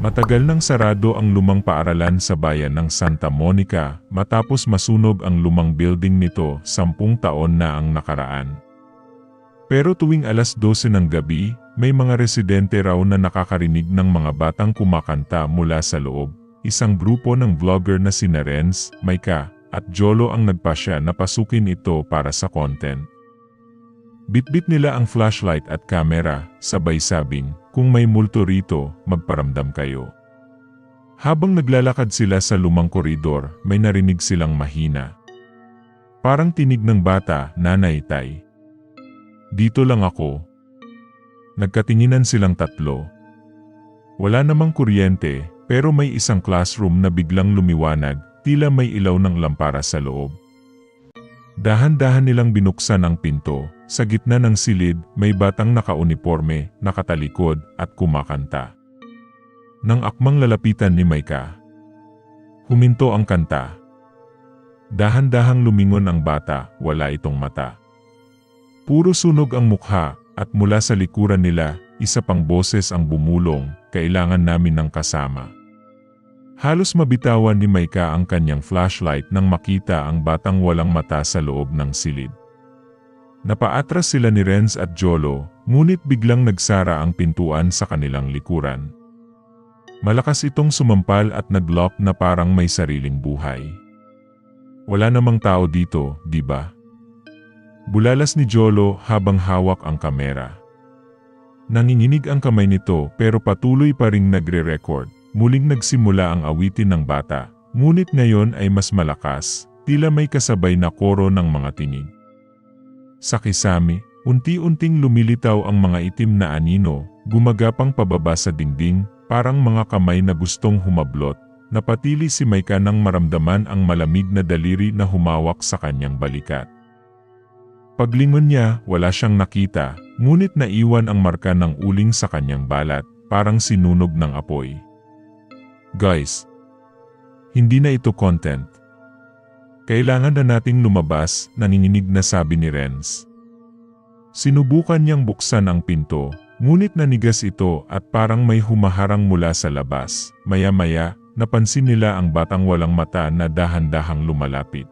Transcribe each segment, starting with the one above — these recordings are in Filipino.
Matagal nang sarado ang lumang paaralan sa bayan ng Santa Monica matapos masunog ang lumang building nito 10 taon na ang nakaraan. Pero tuwing alas 12 ng gabi, may mga residente raw na nakakarinig ng mga batang kumakanta mula sa loob. Isang grupo ng vlogger na sina Renz, Maika, at Jolo ang nagpasya na pasukin ito para sa content. Bitbit nila ang flashlight at kamera, sabay sabing, kung may multo rito, magparamdam kayo. Habang naglalakad sila sa lumang koridor, may narinig silang mahina. Parang tinig ng bata, nanay, tay. Dito lang ako. Nagkatinginan silang tatlo. Wala namang kuryente, pero may isang classroom na biglang lumiwanag, tila may ilaw ng lampara sa loob. Dahan-dahan nilang binuksan ang pinto. Sa gitna ng silid, may batang nakauniporme, nakatalikod, at kumakanta. Nang akmang lalapitan ni Maika, huminto ang kanta. Dahan-dahang lumingon ang bata, wala itong mata. Puro sunog ang mukha, at mula sa likuran nila, isa pang boses ang bumulong, kailangan namin ng kasama. Halos mabitawan ni Maika ang kanyang flashlight nang makita ang batang walang mata sa loob ng silid. Napaatras sila ni Renz at Jolo, ngunit biglang nagsara ang pintuan sa kanilang likuran. Malakas itong sumampal at nag-lock na parang may sariling buhay. Wala namang tao dito, di ba? Bulalas ni Jolo habang hawak ang kamera. Nanginginig ang kamay nito pero patuloy pa ring nagre-record. Muling nagsimula ang awitin ng bata, ngunit ngayon ay mas malakas, tila may kasabay na koro ng mga tinig. Sa kisame, unti-unting lumilitaw ang mga itim na anino, gumagapang pababa sa dingding, parang mga kamay na gustong humablot. Napatili si Maika nang maramdaman ang malamig na daliri na humawak sa kanyang balikat. Paglingon niya, wala siyang nakita, ngunit naiwan ang marka ng uling sa kanyang balat, parang sinunog ng apoy. Guys, hindi na ito content. Kailangan na nating lumabas, nanginginig na sabi ni Renz. Sinubukan niyang buksan ang pinto, ngunit nanigas ito at parang may humaharang mula sa labas. Maya-maya, napansin nila ang batang walang mata na dahan-dahang lumalapit.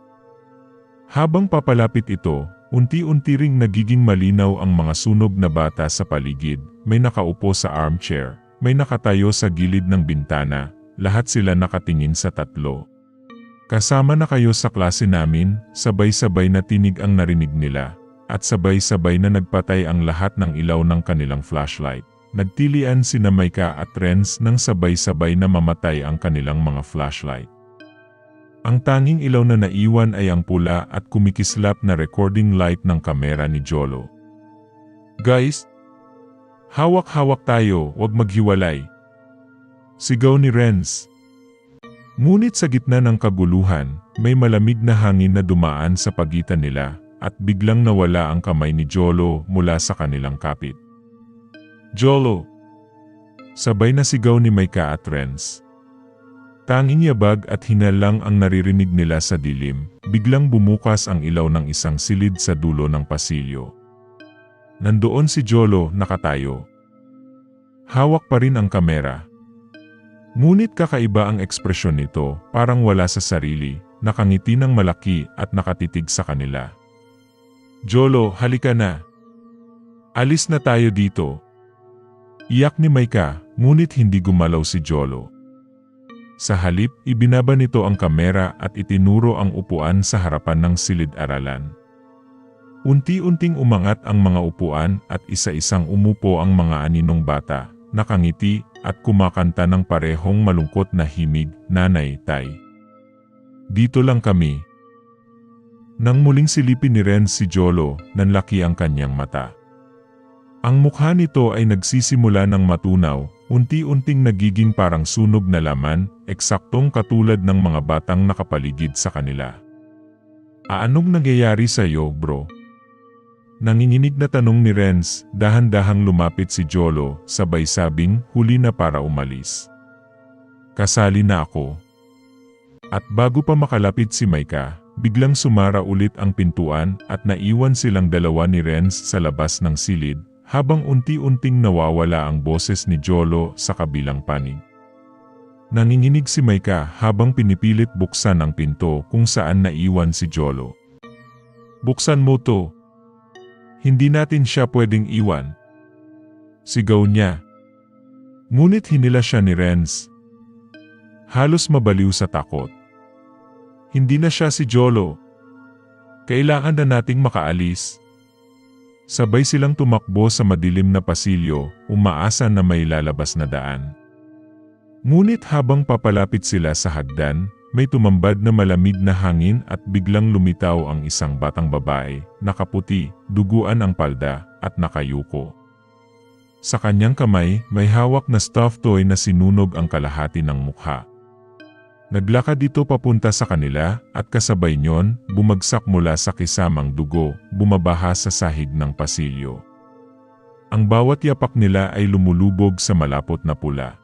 Habang papalapit ito, unti-unti ring nagiging malinaw ang mga sunog na bata sa paligid. May nakaupo sa armchair, may nakatayo sa gilid ng bintana, lahat sila nakatingin sa tatlo. Kasama na kayo sa klase namin, sabay-sabay na tinig ang narinig nila, at sabay-sabay na nagpatay ang lahat ng ilaw ng kanilang flashlight. Nagtilian sina Maika at Renz nang sabay-sabay na mamatay ang kanilang mga flashlight. Ang tanging ilaw na naiwan ay ang pula at kumikislap na recording light ng kamera ni Jolo. Guys, hawak-hawak tayo, wag maghiwalay. Sigaw ni Renz. Ngunit sa gitna ng kaguluhan, may malamig na hangin na dumaan sa pagitan nila at biglang nawala ang kamay ni Jolo mula sa kanilang kapit. Jolo! Sabay na sigaw ni Maika at Renz. Tanging yabag at hinalang ang naririnig nila sa dilim, biglang bumukas ang ilaw ng isang silid sa dulo ng pasilyo. Nandoon si Jolo nakatayo. Hawak pa rin ang kamera. Ngunit kakaiba ang ekspresyon nito, parang wala sa sarili, nakangiti ng malaki at nakatitig sa kanila. Jolo, halika na. Alis na tayo dito. Iyak ni Maika, ngunit hindi gumalaw si Jolo. Sa halip, ibinaba nito ang kamera at itinuro ang upuan sa harapan ng silid-aralan. Unti-unting umangat ang mga upuan at isa-isang umupo ang mga aninong bata, nakangiti at kumakanta ng parehong malungkot na himig, nanay, tay. Dito lang kami. Nang muling silipin ni Renz si Jolo, nanlaki ang kanyang mata. Ang mukha nito ay nagsisimula ng matunaw, unti-unting nagiging parang sunog na laman, eksaktong katulad ng mga batang nakapaligid sa kanila. Anong nangyayari sa iyo, bro? Nanginginig na tanong ni Renz, dahan-dahang lumapit si Jolo, sabay sabing huli na para umalis. Kasali na ako. At bago pa makalapit si Maika, biglang sumara ulit ang pintuan at naiwan silang dalawa ni Renz sa labas ng silid, habang unti-unting nawawala ang boses ni Jolo sa kabilang panig. Nanginginig si Maika habang pinipilit buksan ang pinto kung saan naiwan si Jolo. "Buksan mo to. Hindi natin siya pwedeng iwan." Sigaw niya. Ngunit hinila siya ni Renz. Halos mabaliw sa takot. Hindi na siya si Jolo. Kailangan na nating makaalis. Sabay silang tumakbo sa madilim na pasilyo, umaasa na may lalabas na daan. Ngunit habang papalapit sila sa hagdan, may tumambad na malamig na hangin at biglang lumitaw ang isang batang babae, nakaputi, duguan ang palda, at nakayuko. Sa kanyang kamay, may hawak na stuffed toy na sinunog ang kalahati ng mukha. Naglakad ito papunta sa kanila at kasabay niyon, bumagsak mula sa kisamang dugo, bumabaha sa sahig ng pasilyo. Ang bawat yapak nila ay lumulubog sa malapot na pula.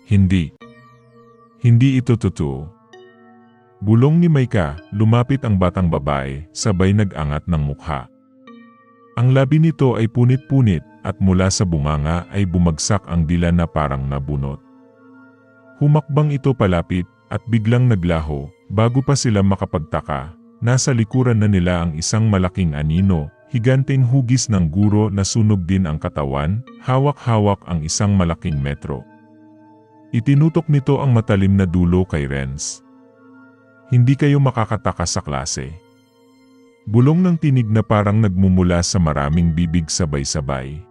Hindi ito totoo. Bulong ni Maika, lumapit ang batang babae, sabay nag-angat ng mukha. Ang labi nito ay punit-punit at mula sa bunganga ay bumagsak ang dila na parang nabunot. Humakbang ito palapit at biglang naglaho. Bago pa sila makapagtaka, nasa likuran na nila ang isang malaking anino, higanteng hugis ng guro na sunog din ang katawan, hawak-hawak ang isang malaking metro. Itinutok nito ang matalim na dulo kay Renz. "Hindi kayo makakataka sa klase." Bulong ng tinig na parang nagmumula sa maraming bibig sabay-sabay.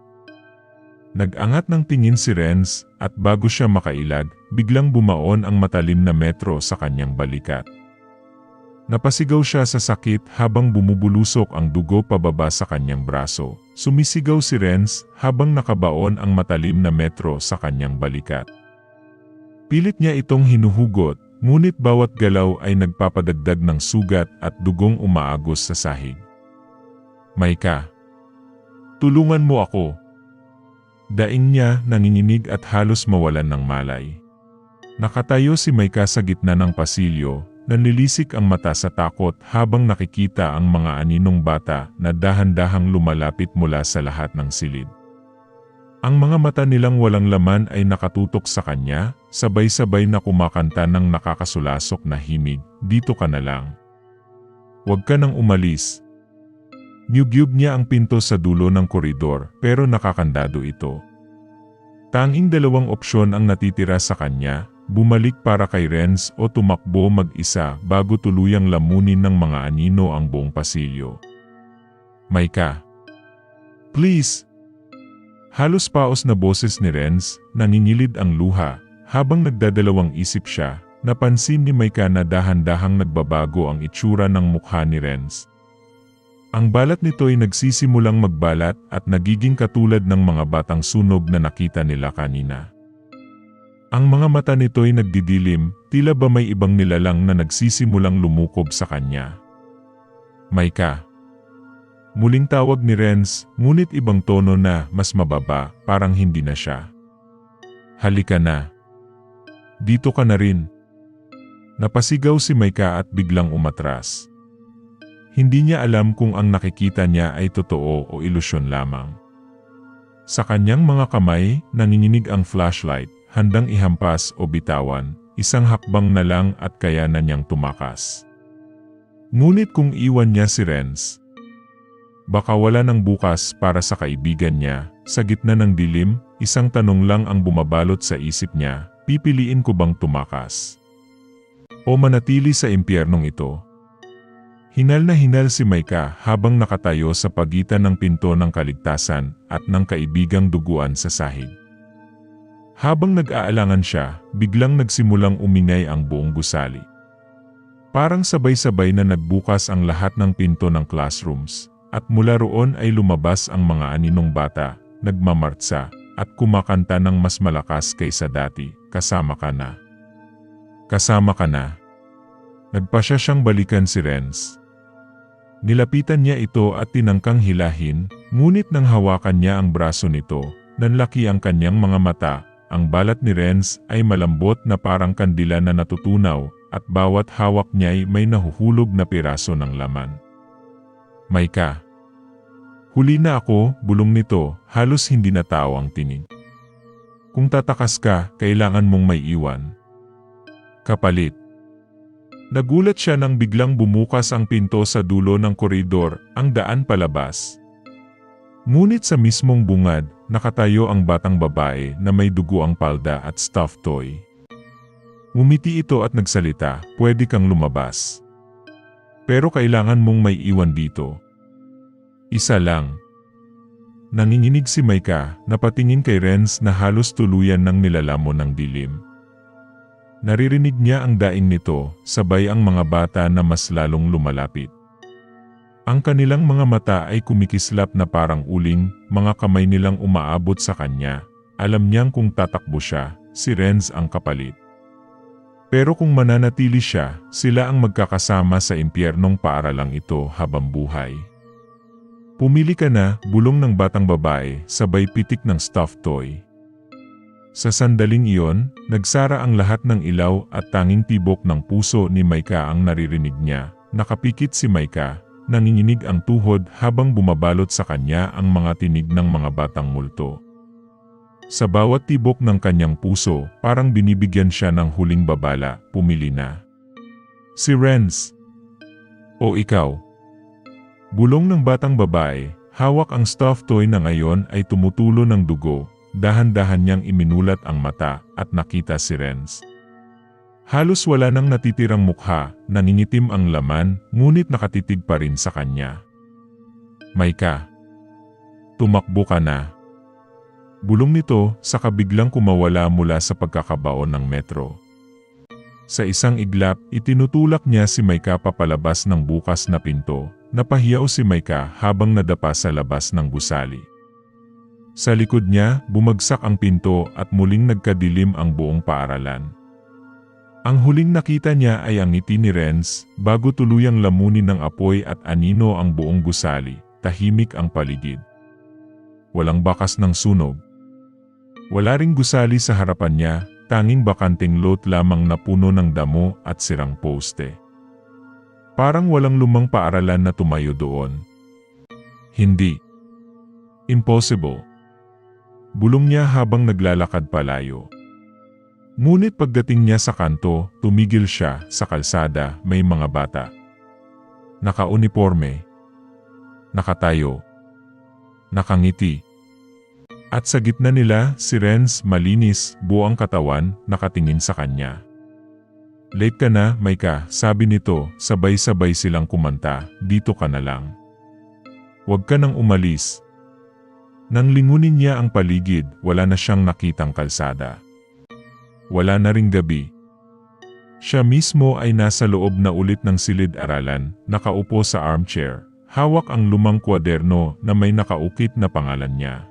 Nag-angat ng tingin si Renz at bago siya makailag, biglang bumaon ang matalim na metro sa kanyang balikat. Napasigaw siya sa sakit habang bumubulusok ang dugo pababa sa kanyang braso. Sumisigaw si Renz habang nakabaon ang matalim na metro sa kanyang balikat. Pilit niya itong hinuhugot, ngunit bawat galaw ay nagpapadagdag ng sugat at dugong umaagos sa sahig. "Maika, tulungan mo ako." Daing niya, nanginginig at halos mawalan ng malay. Nakatayo si Maika sa gitna ng pasilyo, nanlilisik ang mata sa takot habang nakikita ang mga aninong bata na dahan-dahang lumalapit mula sa lahat ng silid. Ang mga mata nilang walang laman ay nakatutok sa kanya, sabay-sabay na kumakanta ng nakakasulasok na himig, "Dito ka na lang. Huwag ka nang umalis." Niyugyug niya ang pinto sa dulo ng koridor pero nakakandado ito. Tanging dalawang opsyon ang natitira sa kanya, bumalik para kay Renz o tumakbo mag-isa bago tuluyang lamunin ng mga anino ang buong pasilyo. "Maika, please." Halos paos na boses ni Renz, nangingilit ang luha, habang nagdadalawang isip siya, napansin ni Maika na dahan-dahang nagbabago ang itsura ng mukha ni Renz. Ang balat nito ay nagsisimulang magbalat at nagiging katulad ng mga batang sunog na nakita nila kanina. Ang mga mata nito ay nagdidilim, tila ba may ibang nilalang na nagsisimulang lumukob sa kanya. "Maika." Muling tawag ni Renz, ngunit ibang tono na mas mababa, parang hindi na siya. "Halika na. Dito ka na rin." Napasigaw si Maika at biglang umatras. Hindi niya alam kung ang nakikita niya ay totoo o ilusyon lamang. Sa kanyang mga kamay, nanginginig ang flashlight, handang ihampas o bitawan, isang hakbang na lang at kaya na niyang tumakas. Ngunit kung iwan niya si Renz, baka wala ng bukas para sa kaibigan niya. Sa gitna ng dilim, isang tanong lang ang bumabalot sa isip niya, pipiliin ko bang tumakas o manatili sa impyernong ito? Hinal na hinal si Maika habang nakatayo sa pagitan ng pinto ng kaligtasan at ng kaibigang duguan sa sahig. Habang nag-aalangan siya, biglang nagsimulang umingay ang buong gusali. Parang sabay-sabay na nagbukas ang lahat ng pinto ng classrooms, at mula roon ay lumabas ang mga aninong bata, nagmamartsa, at kumakanta ng mas malakas kaysa dati, "Kasama ka na. Kasama ka na." Nagpasya siyang balikan si Renz. Nilapitan niya ito at tinangkang hilahin, ngunit nang hawakan niya ang braso nito, nanlaki ang kanyang mga mata. Ang balat ni Renz ay malambot na parang kandila na natutunaw, at bawat hawak niya ay may nahuhulog na piraso ng laman. "Maika. Huli na ako," bulong nito, halos hindi natao ang tinig. Kung tatakas ka, kailangan mong may iwan. Kapalit. Nagulat siya nang biglang bumukas ang pinto sa dulo ng koridor, ang daan palabas. Ngunit sa mismong bungad, nakatayo ang batang babae na may dugo ang palda at stuffed toy. Umiti ito at nagsalita, "Pwede kang lumabas. Pero kailangan mong may iwan dito. Isa lang." Nanginginig si Micah, napatingin kay Renz na halos tuluyan ng nilalamon ng dilim. Naririnig niya ang daing nito, sabay ang mga bata na mas lalong lumalapit. Ang kanilang mga mata ay kumikislap na parang uling, mga kamay nilang umaabot sa kanya. Alam niyang kung tatakbo siya, si Renz ang kapalit. Pero kung mananatili siya, sila ang magkakasama sa impyernong paaralang ito habang buhay. "Pumili ka na," bulong ng batang babae, sabay pitik ng stuffed toy. Sa sandaling iyon, nagsara ang lahat ng ilaw at tanging tibok ng puso ni Micah ang naririnig niya. Nakapikit si Micah, nanginginig ang tuhod habang bumabalot sa kanya ang mga tinig ng mga batang multo. Sa bawat tibok ng kanyang puso, parang binibigyan siya ng huling babala, "Pumili na." "Si Renz." "O ikaw?" Bulong ng batang babae, hawak ang stuffed toy na ngayon ay tumutulo ng dugo. Dahan-dahan niyang iminulat ang mata at nakita si Renz. Halos wala nang natitirang mukha, nangingitim ang laman, ngunit nakatitig pa rin sa kanya. "Micah, tumakbo ka na." Bulong nito, saka biglang kumawala mula sa pagkakabaon ng metro. Sa isang iglap, itinutulak niya si Micah papalabas ng bukas na pinto. Napahiyaw si Micah habang nadapa sa labas ng gusali. Sa likod niya, bumagsak ang pinto at muling nagkadilim ang buong paaralan. Ang huling nakita niya ay ang ngiti ni Renz, bago tuluyang lamunin ng apoy at anino ang buong gusali. Tahimik ang paligid. Walang bakas ng sunog. Wala ring gusali sa harapan niya, tanging bakanting lot lamang na puno ng damo at sirang poste. Parang walang lumang paaralan na tumayo doon. "Hindi. Impossible." Bulong niya habang naglalakad palayo. Ngunit pagdating niya sa kanto, tumigil siya. Sa kalsada, may mga bata. Naka-uniforme. Nakatayo. Nakangiti. At sa gitna nila, si Renz, malinis, buang katawan, nakatingin sa kanya. "Late ka na, Micah," sabi nito, sabay-sabay silang kumanta, "Dito ka na lang. Huwag ka nang umalis." Nang lingunin niya ang paligid, wala na siyang nakitang kalsada. Wala na ring gabi. Siya mismo ay nasa loob na ulit ng silid-aralan, nakaupo sa armchair, hawak ang lumang kwaderno na may nakaukit na pangalan niya.